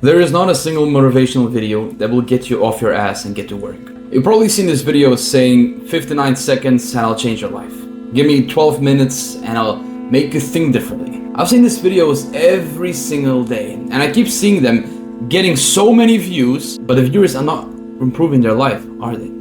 There is not a single motivational video that will get you off your ass and get to work. You've probably seen this video saying 59 seconds and I'll change your life. Give me 12 minutes and I'll make you think differently. I've seen these videos every single day and I keep seeing them getting so many views, but the viewers are not improving their life, are they?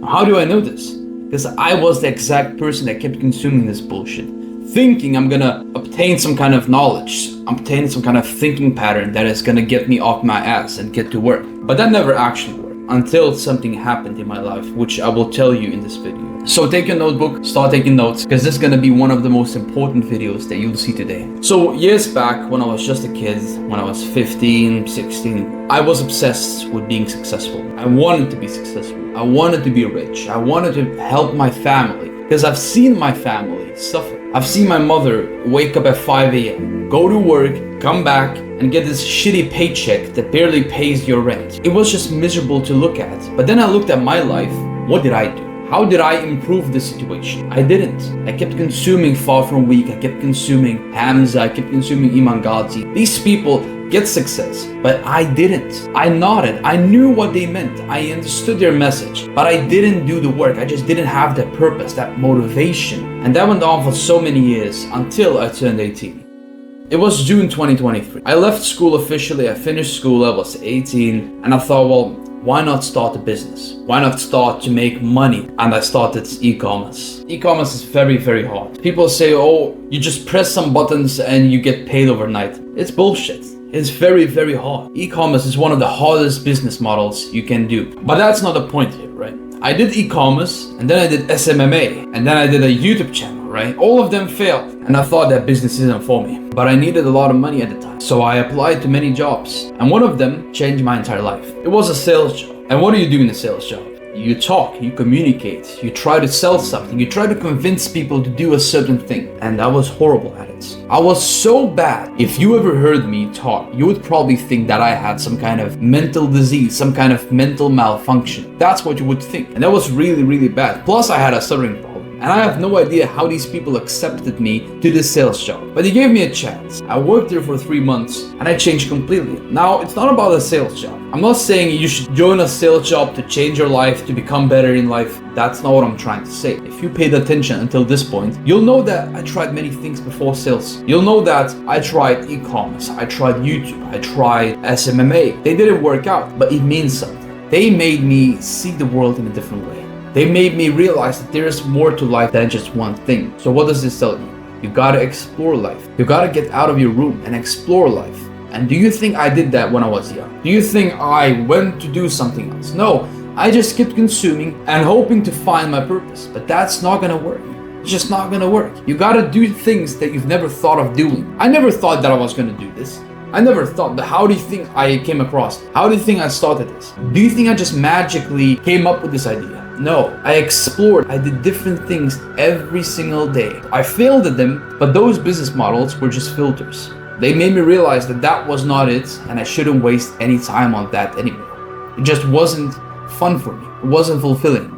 How do I know this? Because I was the exact person that kept consuming this bullshit, thinking I'm gonna obtain some kind of knowledge, obtain some kind of thinking pattern that is gonna get me off my ass and get to work. But that never actually worked until something happened in my life, which I will tell you in this video. So take your notebook, start taking notes, because this is gonna be one of the most important videos that you'll see today. So years back, when I was just a kid, when I was 15, 16, I was obsessed with being successful. I wanted to be successful. I wanted to be rich. I wanted to help my family, because I've seen my family suffer. I've seen my mother wake up at 5 a.m., go to work, come back, and get this shitty paycheck that barely pays your rent. It was just miserable to look at. But then I looked at my life. What did I do? How did I improve the situation? I didn't. I kept consuming Far From Weak. I kept consuming Hamza. I kept consuming Iman Ghazi. These people get success, but I didn't. I nodded. I knew what they meant. I understood their message, but I didn't do the work. I just didn't have that purpose, that motivation. And that went on for so many years until I turned 18. It was June 2023. I left school officially. I finished school. I was 18 and I thought, well, why not start a business? Why not start to make money? And I started e-commerce. E-commerce is very, very hard. People say, oh, you just press some buttons and you get paid overnight. It's bullshit. It's very, very hard. E-commerce is one of the hardest business models you can do. But that's not the point here, right? I did e-commerce and then I did SMMA and then I did a YouTube channel, right? All of them failed and I thought that business isn't for me. But I needed a lot of money at the time. So I applied to many jobs and one of them changed my entire life. It was a sales job. And what do you do in a sales job? You talk, you communicate, you try to sell something, you try to convince people to do a certain thing. And I was horrible at it. I was so bad. If you ever heard me talk, you would probably think that I had some kind of mental disease, some kind of mental malfunction. That's what you would think. And that was really, really bad. Plus I had a stuttering problem. And I have no idea how these people accepted me to this sales job. But they gave me a chance. I worked there for 3 months and I changed completely. Now, it's not about a sales job. I'm not saying you should join a sales job to change your life, to become better in life. That's not what I'm trying to say. If you paid attention until this point, you'll know that I tried many things before sales. You'll know that I tried e-commerce, I tried YouTube, I tried SMMA. They didn't work out, but it means something. They made me see the world in a different way. They made me realize that there is more to life than just one thing. So what does this tell you? You gotta explore life. You gotta get out of your room and explore life. And do you think I did that when I was young? Do you think I went to do something else? No, I just kept consuming and hoping to find my purpose. But that's not gonna work. It's just not gonna work. You gotta do things that you've never thought of doing. I never thought that I was gonna do this. I never thought that. How do you think I came across? How do you think I started this? Do you think I just magically came up with this idea? No, I explored. I did different things every single day. I failed at them, but those business models were just filters. They made me realize that that was not it, and I shouldn't waste any time on that anymore. It just wasn't fun for me. It wasn't fulfilling.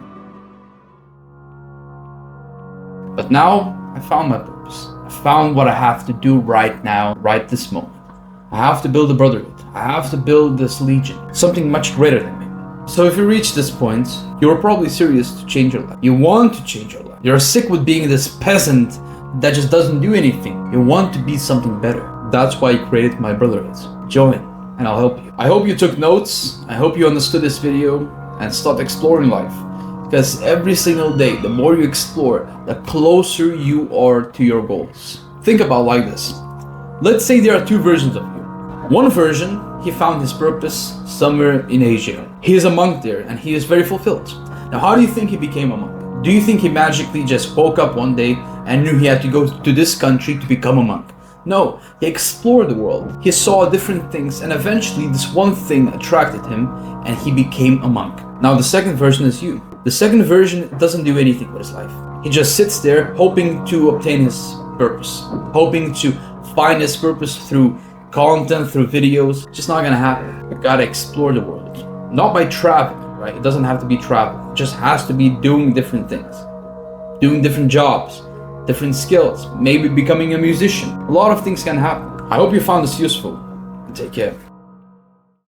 But now, I found my purpose. I found what I have to do right now, right this moment. I have to build a brotherhood. I have to build this legion, something much greater than me. So if you reach this point, you're probably serious to change your life. You want to change your life. You're sick with being this peasant that just doesn't do anything. You want to be something better. That's why I created my brotherhood. Join and I'll help you. I hope you took notes. I hope you understood this video and start exploring life. Because every single day, the more you explore, the closer you are to your goals. Think about it like this. Let's say there are two versions of you. One version, he found his purpose somewhere in Asia. He is a monk there and he is very fulfilled. Now, how do you think he became a monk? Do you think he magically just woke up one day and knew he had to go to this country to become a monk? No, he explored the world. He saw different things and eventually this one thing attracted him and he became a monk. Now, the second version is you. The second version doesn't do anything with his life. He just sits there hoping to obtain his purpose, hoping to find his purpose through content, through videos. It's just not gonna happen. You gotta explore the world. Not by traveling, right? It doesn't have to be travel. It just has to be doing different things. Doing different jobs, different skills, maybe becoming a musician. A lot of things can happen. I hope you found this useful. Take care.